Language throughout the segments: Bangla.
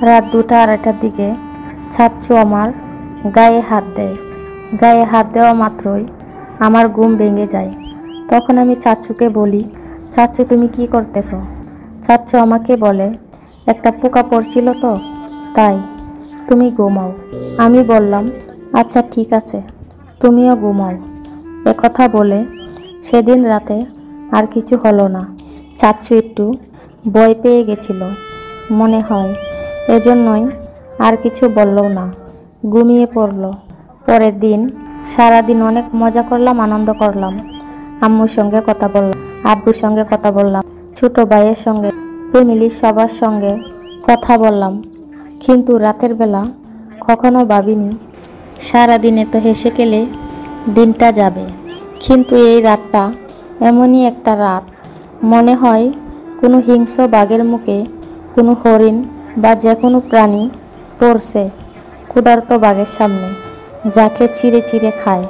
রাত 2টা আড়াইটার দিকে চাচ্চু আমার গায়ে হাত দেয়। গায়ে হাত দেওয়া মাত্রই আমার ঘুম ভেঙে যায়। তখন আমি চাচ্চুকে বলি, চাচ্চু তুমি কি করতেছ? চাচ্চু আমাকে বলে, একটা পোকা পড়ছিল তো তাই, তুমি ঘুমাও। আমি বললাম, আচ্ছা ঠিক আছে, তুমিও ঘুমাও। কথা বলে সেদিন রাতে আর কিছু হলো না। চাচ্চু একটু ভয় পেয়ে গেছিল মনে হয়, এজন্যই আর কিছু বলল না, ঘুমিয়ে পড়ল। পরের দিন সারাদিন অনেক মজা করলাম, আনন্দ করলাম। আম্মুর সঙ্গে কথা বললাম, আব্বুর সঙ্গে কথা বললাম, ছোট ভাইয়ের সঙ্গে, ফ্যামিলির সবার সঙ্গে কথা বললাম। কিন্তু রাতের বেলা কখনো ভাবিনি সারাদিন এত হেসে খেলে দিনটা যাবে। কিন্তু এই রাতটা এমনই একটা রাত, মনে হয় কোনো হিংস্র বাঘের মুখে কোনো হরিণ বা যে কোনো প্রাণী পড়ছে ক্ষুধার্ত বাঘের সামনে, যাকে চিড়ে চিড়ে খায়।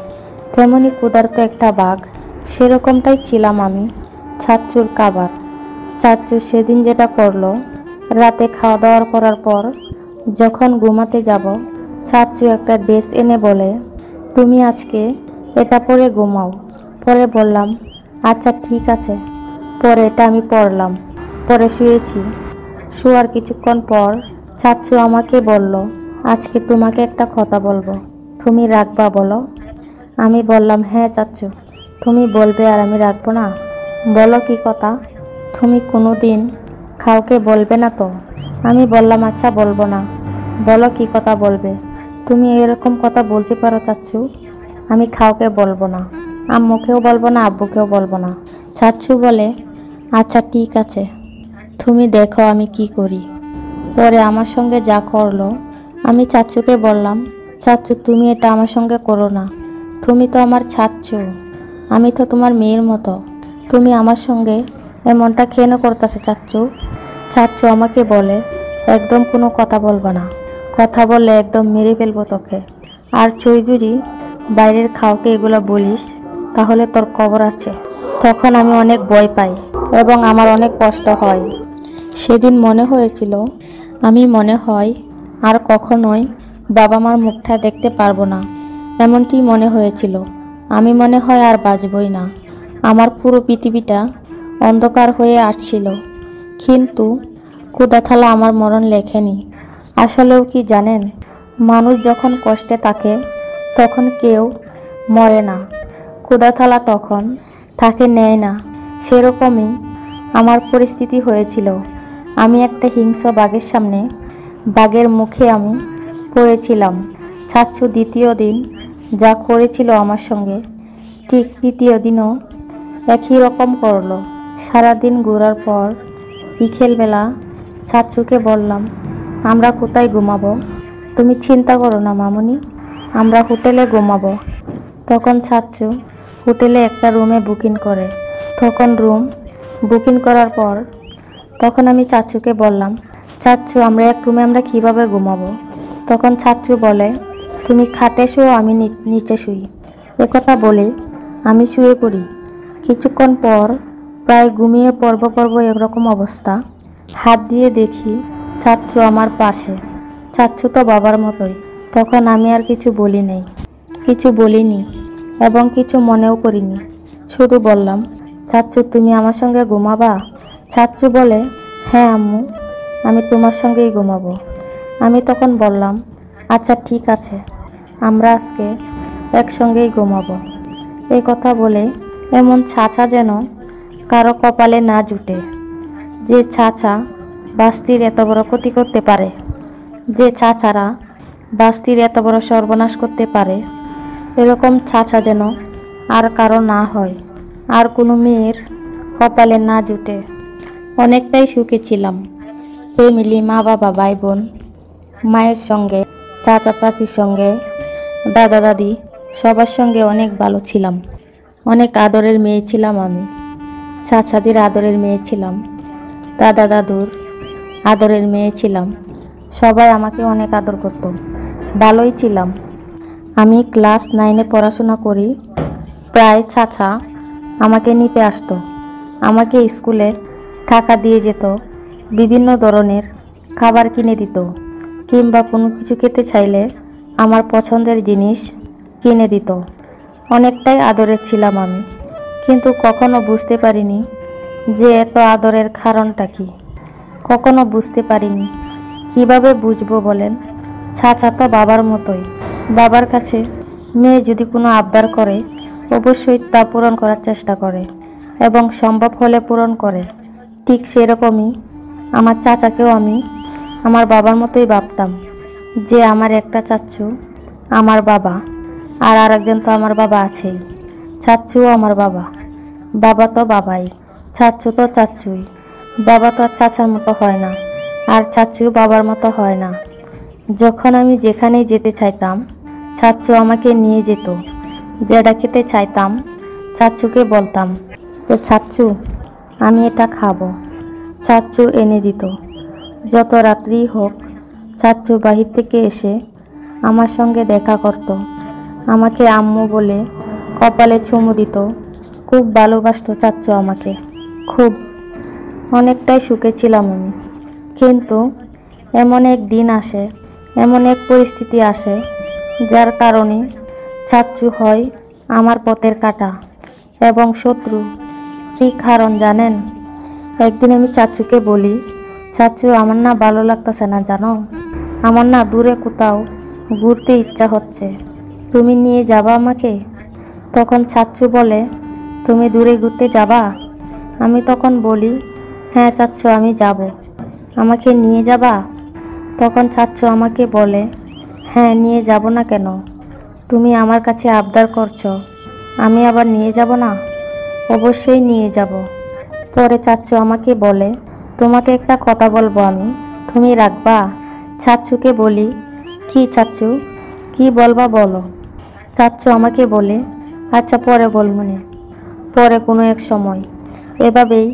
তেমনি ক্ষুধার্ত একটা বাঘ, সেরকমটাই ছিলাম আমি চাচ্চুর খাবার। চাচ্চু সেদিন যেটা করলো, রাতে খাওয়া দাওয়া করার পর যখন ঘুমাতে যাব, চাচ্চু একটা ড্রেস এনে বলে, তুমি আজকে এটা পরে ঘুমাও। পরে বললাম, আচ্ছা ঠিক আছে। পরে এটা আমি পরলাম, পরে শুয়েছি। শোয়ার কিছুক্ষণ পর চাচ্চু আমাকে বলল, আজকে তোমাকে একটা কথা বলবো, তুমি রাখবা বলো? আমি বললাম, হ্যাঁ চাচ্চু, তুমি বলবে আর আমি রাখবো না? বলো কি কথা? তুমি কোনো দিন কাউকে বলবে না তো? আমি বললাম, আচ্ছা বলবো না, বলো কি কথা বলবে? তুমি এরকম কথা বলতে পারো চাচ্চু? আমি কাউকে বলবো না, আম্মুকেও বলবো না, আব্বুকেও বলবো না। চাচ্চু বলে, আচ্ছা ঠিক আছে, তুমি দেখো আমি কি করি। পরে আমার সঙ্গে যা করলো, আমি চাচ্চুকে বললাম, চাচ্চু তুমি এটা আমার সঙ্গে করো না, তুমি তো আমার চাচ্চু, আমি তো তোমার মেয়ের মতো, তুমি আমার সঙ্গে এমনটা কেন করতেছে চাচ্চু? চাচ্চু আমাকে বলে, একদম কোনো কথা বলবো না, কথা বললে একদম মেরে ফেলবো তোকে। আর তুই যদি বাইরের কাউকে এগুলো বলিস তাহলে তোর খবর আছে। তখন আমি অনেক ভয় পাই এবং আমার অনেক কষ্ট হয়। সেদিন মনে হয়েছিল আমি মনে হয় আর কখনোই বাবা মার মুখটা দেখতে পারবো না, এমনটি মনে হয়েছিল। আমি মনে হয় আর বাঁচবই না, আমার পুরো পৃথিবীটা অন্ধকার হয়ে আসছিল। কিন্তু ক্ষুধা থালা আমার মরণ লেখেনি। আসলেও কি জানেন, মানুষ যখন কষ্টে থাকে তখন কেউ মরে না, ক্ষুধা থালা তখন তাকে নেয় না। সেরকমই আমার পরিস্থিতি হয়েছিল। আমি একটা হিংস্র বাঘের সামনে, বাঘের মুখে আমি পড়েছিলাম। চাচ্চু দ্বিতীয় দিন যা করেছিল আমার সঙ্গে, ঠিক তৃতীয় দিনও একই রকম করলো। সারাদিন ঘোরার পর বিকেলবেলা চাচ্চুকে বললাম, আমরা কোথায় ঘুমাবো? তুমি চিন্তা করো না মামুনি, আমরা হোটেলে ঘুমাবো। তখন চাচ্চু হোটেলে একটা রুমে বুকিং করে। তখন রুম বুকিং করার পর তখন আমি চাচ্চুকে বললাম, চাচ্চু আমরা এক রুমে আমরা কিভাবে ঘুমাবো? তখন চাচ্চু বলে, তুমি খাটে শুও, আমি নিচে শুই। একথা বলে আমি শুয়ে পড়ি। কিছুক্ষণ পর প্রায় ঘুমিয়ে পর্ব এরকম অবস্থা, হাত দিয়ে দেখি চাচ্চু আমার পাশে। চাচ্চু তো বাবার মতোই। তখন আমি আর কিছু বলি নাই, কিছু বলিনি এবং কিছু মনেও করিনি। শুধু বললাম, চাচ্চু তুমি আমার সঙ্গে ঘুমাবা? চাচ্চু বলে, হ্যাঁ আম্মু, আমি তোমার সঙ্গেই ঘুমাবো। আমি তখন বললাম, আচ্ছা ঠিক আছে, আমরা আজকে একসঙ্গেই ঘুমাবো। এই কথা বলে এমন চাচা যেন কারো কপালে না জুটে, যে চাচা বাস্তির এত বড় ক্ষতি করতে পারে, যে চাচারা বাস্তির এত বড় সর্বনাশ করতে পারে, এরকম চাচা যেন আর কারো না হয়, আর কোনো মেয়ের কপালে না জুটে। অনেকটাই সুখে ছিলাম। ফ্যামিলি, মা বাবা, ভাই বোন, মায়ের সঙ্গে, চাচা চাচির সঙ্গে, দাদা দাদি, সবার সঙ্গে অনেক ভালো ছিলাম। অনেক আদরের মেয়ে ছিলাম আমি। চাচাদের আদরের মেয়ে ছিলাম, দাদা দাদুর আদরের মেয়ে ছিলাম। সবাই আমাকে অনেক আদর করত, ভালোই ছিলাম। আমি ক্লাস 9-এ পড়াশোনা করি। প্রায় চাচা আমাকে নিতে আসতো, আমাকে স্কুলে টাকা দিয়ে যেত বিভিন্ন ধরনের খাবার কিনে দিত, কিংবা কোনো কিছু খেতে চাইলে আমার পছন্দের জিনিস কিনে দিত। অনেকটাই আদরের ছিলাম আমি, কিন্তু কখনো বুঝতে পারিনি যে এত আদরের কারণটা কি। কখনো বুঝতে পারিনি। কিভাবে বুঝবো বলেন? চাচা তো বাবার মতোই। বাবার কাছে মেয়ে যদি কোনো আবদার করে, অবশ্যই তা পূরণ করার চেষ্টা করে এবং সম্ভব হলে পূরণ করে। ঠিক সেরকমই আমার চাচাকেও আমি আমার বাবার মতোই ভাবতাম, যে আমার একটা চাচ্চু আমার বাবা, আর আরেকজন তো আমার বাবা আছেই। চাচ্চুও আমার বাবা, বাবা তো বাবাই, চাচ্চু তো চাচ্চুই। বাবা তো আর চাচার মতো হয় না, আর চাচ্চু বাবার মতো হয় না। যখন আমি যেখানেই যেতে চাইতাম, চাচ্চু আমাকে নিয়ে যেত। যেটা খেতে চাইতাম, চাচ্চুকে বলতাম যে চাচ্চু আমি এটা খাবো। চাচ্চু এনে দিত। যত রাত্রি হোক, চাচ্চু বাহির থেকে এসে আমার সঙ্গে দেখা করত, আমাকে আম্মু বলে কপালে চুমু দিত। খুব ভালোবাসতো চাচ্চু আমাকে, খুব। অনেকটাই সুখে ছিলাম আমি। কিন্তু এমন এক দিন আসে, এমন এক পরিস্থিতি আসে, যার কারণে চাচ্চু হয় আমার পথের কাঁটা এবং শত্রু। কী কারণ জানেন? একদিন আমি চাচ্চুকে বলি, চাচ্চু আমার না ভালো লাগতেছে না জানো, আমার না দূরে কোথাও ঘুরতে ইচ্ছা হচ্ছে, তুমি নিয়ে যাবা আমাকে? তখন চাচ্চু বলে, তুমি দূরে ঘুরতে যাবা? আমি তখন বলি, হ্যাঁ চাচ্চু আমি যাব, আমাকে নিয়ে যাবা? তখন চাচ্চু আমাকে বলে, হ্যাঁ নিয়ে যাব না কেন, তুমি আমার কাছে আবদার করছো, আমি আবার নিয়ে যাব না? অবশ্যই নিয়ে যাব। পরে চাচ্চু আমাকে বলে, তোমাকে একটা কথা বলবো আমি, তুমি রাখবা? চাচ্চুকে বলি, কি চাচ্চু, কি বলবা বলো। চাচ্চু আমাকে বলে, আচ্ছা পরে বলমনে, পরে কোনো এক সময়। এভাবেই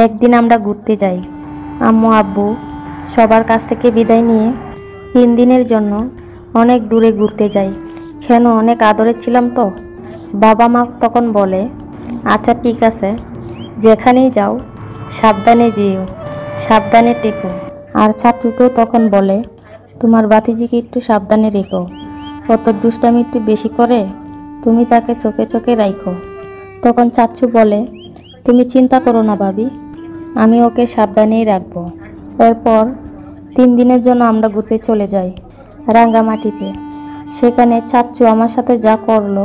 একদিন আমরা ঘুরতে যাই। আম্মু আব্বু সবার কাছ থেকে বিদায় নিয়ে 3 দিনের জন্য অনেক দূরে ঘুরতে যাই। কেন? অনেক আদরের ছিলাম তো। বাবা মা তখন বলে, আচ্ছা ঠিক আছে, যেখানেই যাও সাবধানে যেও, সাবধানে টেকো। আর চাচুকেও তখন বলে, তোমার ভাতিজিকে একটু সাবধানে রেখো, কত দুষ্টামি একটু বেশি করে, তুমি তাকে চোখে চোখে রাখো। তখন চাচু বলে, তুমি চিন্তা করো না ভাবি, আমি ওকে সাবধানেই রাখবো। এরপর 3 দিনের জন্য আমরা ঘুরতে চলে যাই রাঙ্গামাটিতে। সেখানে চাচ্চু আমার সাথে যা করলো,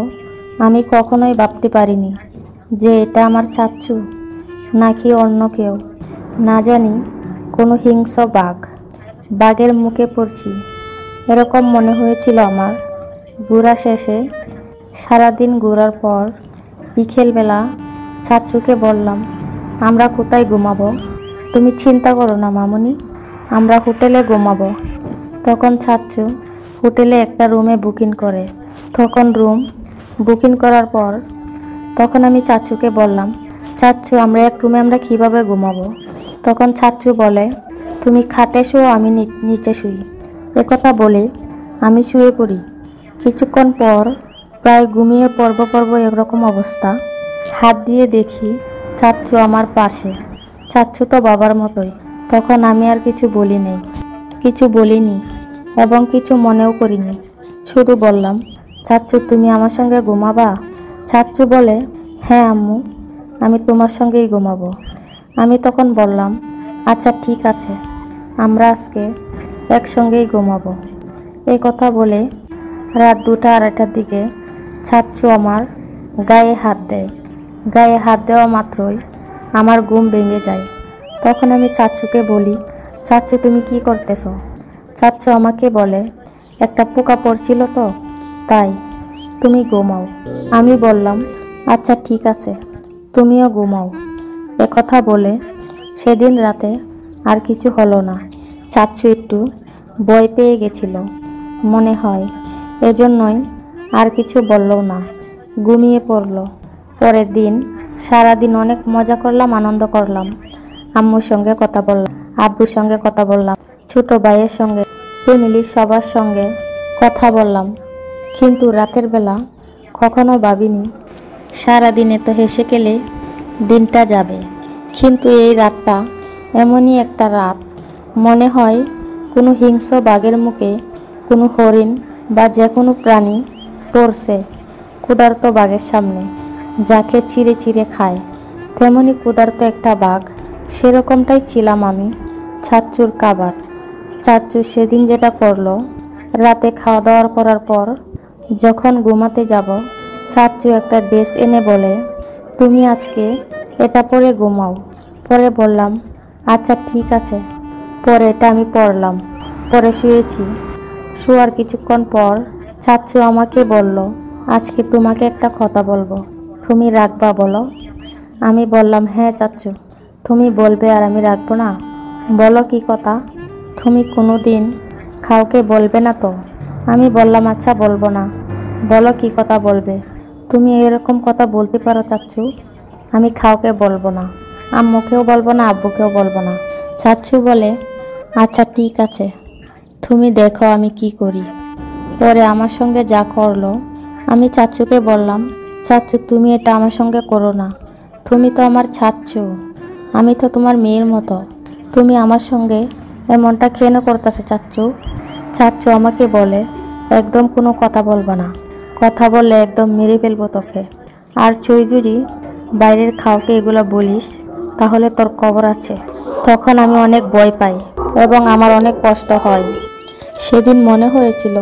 আমি কখনোই ভাবতে পারিনি যে এটা আমার চাচ্চু নাকি অন্য কেউ। না জানি কোনো হিংস্র বাঘের মুখে পড়ছি, এরকম মনে হয়েছিল আমার। ঘোরা শেষে, সারাদিন ঘোরার পর বিকেলবেলা চাচ্চুকে বললাম, আমরা কোথায় ঘুমাবো? তুমি চিন্তা করো না মামুনি, আমরা হোটেলে ঘুমাবো। তখন চাচ্চু হোটেলে একটা রুমে বুকিং করে। তখন রুম বুকিং করার পর তখন আমি চাচ্চুকে বললাম, চাচ্চু আমরা এক রুমে আমরা কিভাবে ঘুমাবো? তখন চাচ্চু বলে, তুমি খাটে শুও, আমি নিচে শুই। একথা বলে আমি শুয়ে পড়ি। কিছুক্ষণ পর প্রায় ঘুমিয়ে পড়ব এরকম অবস্থা, হাত দিয়ে দেখি চাচ্চু আমার পাশে। চাচ্চু তো বাবার মতোই। তখন আমি আর কিছু বলিনি এবং কিছু মনেও করিনি। শুধু বললাম, চাচ্চু তুমি আমার সঙ্গে ঘুমাবা? চাচ্চু বলে, হ্যাঁ আম্মু, আমি তোমার সঙ্গেই ঘুমাবো। আমি তখন বললাম, আচ্ছা ঠিক আছে, আমরা আজকে একসঙ্গেই ঘুমাবো। এই কথা বলে রাত 2টা 2:30টার দিকে চাচ্চু আমার গায়ে হাত দেয়। গায়ে হাত দেওয়া মাত্রই আমার ঘুম ভেঙে যায়। তখন আমি চাচ্চুকে বলি, চাচ্চু তুমি কি করতেছো? চাচ্চু আমাকে বলে, একটা পোকা পড়ছিল তো তাই, তুমি ঘুমাও। আমি বললাম, আচ্ছা ঠিক আছে, তুমিও ঘুমাও। একথা বলে সেদিন রাতে আর কিছু হলো না। চাচ্চু একটু ভয় পেয়ে গেছিল মনে হয়, এজন্যই আর কিছু বললো না, ঘুমিয়ে পড়ল। পরের দিন সারাদিন অনেক মজা করলাম, আনন্দ করলাম। আম্মুর সঙ্গে কথা বললাম, আব্বুর সঙ্গে কথা বললাম, ছোট ভাইয়ের সঙ্গে, ফ্যামিলির সবার সঙ্গে কথা বললাম। কিন্তু রাতের বেলা কখনো ভাবিনি সারাদিনে তো হেসে গেলে দিনটা যাবে, কিন্তু এই রাতটা এমনই একটা রাত মনে হয় কোনো হিংস্র বাঘের মুখে কোনো হরিণ বা যে কোনো প্রাণী পড়ছে ক্ষুধার্ত বাঘের সামনে, যাকে চিড়ে চিড়ে খায়। তেমনি ক্ষুধার্ত একটা বাঘ, সেরকমটাই ছিলাম আমি চাচ্চুর খাবার। চাচ্চু সেদিন যেটা করলো, রাতে খাওয়া দাওয়া করার পর যখন ঘুমাতে যাব, চাচ্চু একটা ড্রেস এনে বলে, তুমি আজকে এটা পরে ঘুমাও। পরে বললাম, আচ্ছা ঠিক আছে। পরে এটা আমি পরলাম, পরে শুয়েছি। শোয়ার কিছুক্ষণ পর চাচ্চু আমাকে বলল, আজকে তোমাকে একটা কথা বলবো, তুমি রাখবা বলো? আমি বললাম, হ্যাঁ চাচ্চু, তুমি বলবে আর আমি রাখবো না? বলো কি কথা? তুমি কোনো দিন কাউকে বলবে না তো? আমি বললাম, আচ্ছা বলবো না। বলো কি কথা বলবে? তুমি এরকম কথা বলতে পারো চাচ্চু? আমি কাউকে বলবো না, আম্মুকেও বলবো না, আব্বুকেও বলবো না। চাচ্চু বলে, আচ্ছা ঠিক আছে, তুমি দেখো আমি কি করি। পরে আমার সঙ্গে যা করলো, আমি চাচ্চুকে বললাম, চাচ্চু তুমি এটা আমার সঙ্গে করো না, তুমি তো আমার চাচ্চু, আমি তো তোমার মেয়ের মতো, তুমি আমার সঙ্গে এমনটা কেন করতেছে চাচ্চু? চাচ্চু আমাকে বলে, একদম কোনো কথা বলবো না, কথা বললে একদম মেরে ফেলবো তোকে, আর তুই যদি বাইরের কাউকে এগুলো বলিস তাহলে তোর খবর আছে। তখন আমি অনেক ভয় পাই এবং আমার অনেক কষ্ট হয়। সেদিন মনে হয়েছিল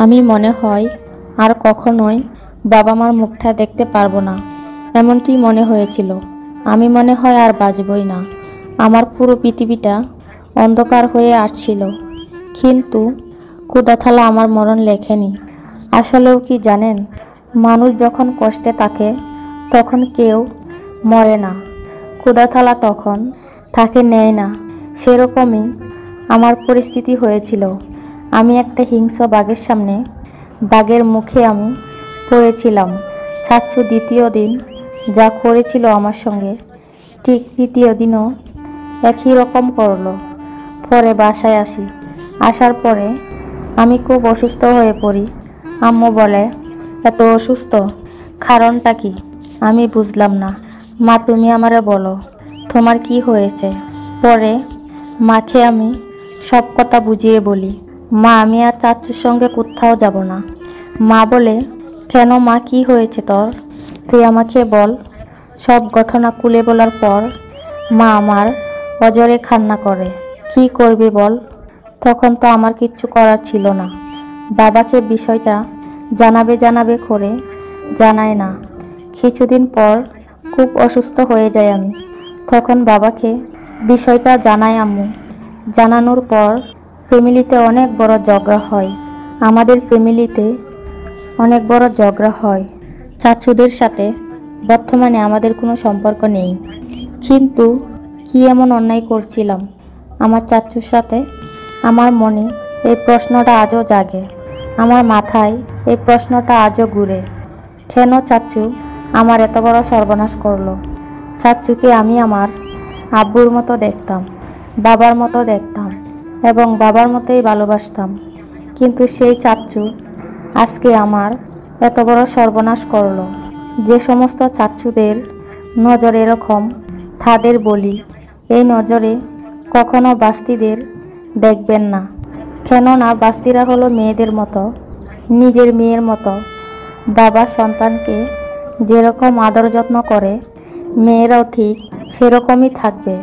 আমি মনে হয় আর কখনোই বাবা মার মুখটা দেখতে পারবো না, এমনটি মনে হয়েছিল। আমি মনে হয় আর বাঁচবই না, আমার পুরো পৃথিবীটা অন্ধকার হয়ে আসছিল। কিন্তু ক্ষুধা থালা আমার মরণ লেখেনি। আসলেও কি জানেন, মানুষ যখন কষ্টে থাকে তখন কেউ মরে না, ক্ষুধা থালা তখন তাকে নেয় না। সেরকমই আমার পরিস্থিতি হয়েছিল। আমি একটা হিংস্র বাঘের সামনে, বাঘের মুখে আমি পড়েছিলাম। চাচ্চু দ্বিতীয় দিন যা করেছিল আমার সঙ্গে, ঠিক তৃতীয় দিনও একই রকম করলো। পরে বাসায় আসি, আসার পরে আমি খুব অসুস্থ হয়ে পড়ি। আম্মু বলে, এত অসুস্থ, কারণটা কি? আমি বুঝলাম না। মা তুমি আমারে বলো, তোমার কি হয়েছে? পরে মাকে আমি সব কথা বুঝিয়ে বলি, মা আমি আর চাচ্চুর সঙ্গে কোথাও যাব না। মা বলে, কেন মা, কি হয়েছে তোর? তুই আমাকে বল। সব ঘটনা খুলে বলার পর মা আমার অজরে কান্না করে। কি করবি বল? তখন তো আমার কিচ্ছু করার ছিল না। বাবাকে বিষয়টা জানাবে করে জানায় না। কিছুদিন পর খুব অসুস্থ হয়ে যায় আমি। তখন বাবাকে বিষয়টা জানায় আম্মু। জানানোর পর ফ্যামিলিতে অনেক বড় ঝগড়া হয়। আমাদের ফ্যামিলিতে অনেক বড় ঝগড়া হয়। চাচুদের সাথে বর্তমানে আমাদের কোনো সম্পর্ক নেই, কিন্তু কি এমন অন্যায় করছিলাম আমার চাচুর সাথে? আমার মনে এই প্রশ্নটা আজও জাগে, আমার মাথায় এই প্রশ্নটা আজও ঘুরে। কেন চাচু আমার এত বড় সর্বনাশ করলো? চাচুকে আমি আমার আব্বুর মতো দেখতাম, বাবার মতো দেখতাম এবং বাবার মতোই ভালোবাসতাম, কিন্তু সেই চাচু আজকে আমার এত বড় সর্বনাশ করলো। যে সমস্ত চাচুদের নজর এরকম, তাদের বলি, এই নজরে কখনো বাস্তিদের দেখবেন না। কেননা বাস্তিরা হলো মেয়েদের মতো, নিজের মেয়ের মতো। বাবা সন্তানকে যেরকম আদর যত্ন করে, মেয়েরাও ঠিক সেরকমই থাকবে,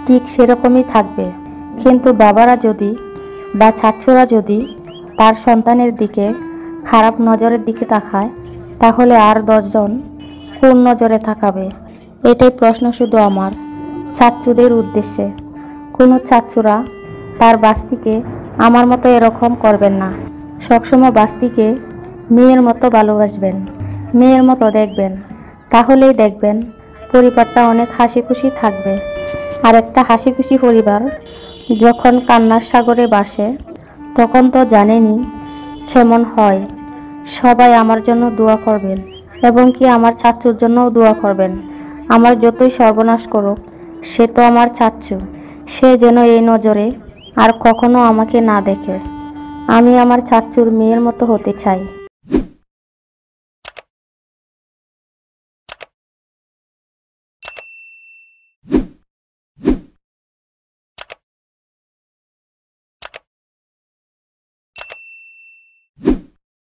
ঠিক সেরকমই থাকবে। কিন্তু বাবারা যদি বা চাচুরা যদি তার সন্তানের দিকে খারাপ নজরের দিকে তাকায়, তাহলে আর 10 জন কোন নজরে তাকাবে? এটাই প্রশ্ন শুধু আমার চাচুদের উদ্দেশ্যে। কোনো চাচুরা তার বাস্তিকে আমার মতো এরকম করবেন না। সবসময় বাস্তিকে মেয়ের মতো ভালোবাসবেন, মেয়ের মতো দেখবেন, তাহলেই দেখবেন পরিবারটা অনেক হাসি খুশি থাকবে। আর একটা হাসি খুশি পরিবার যখন কান্নার সাগরে ভাসে, তখন তো জানেনই কেমন হয়। সবাই আমার জন্য দোয়া করবেন এবং কি আমার চাচুর জন্যও দোয়া করবেন। আমার যতই সর্বনাশ করুক, সে তো আমার চাচু, সে যেন এই নজরে আর কখনো আমাকে না দেখে। আমি আমার চাচুর মেয়ের মতো হতে চাই।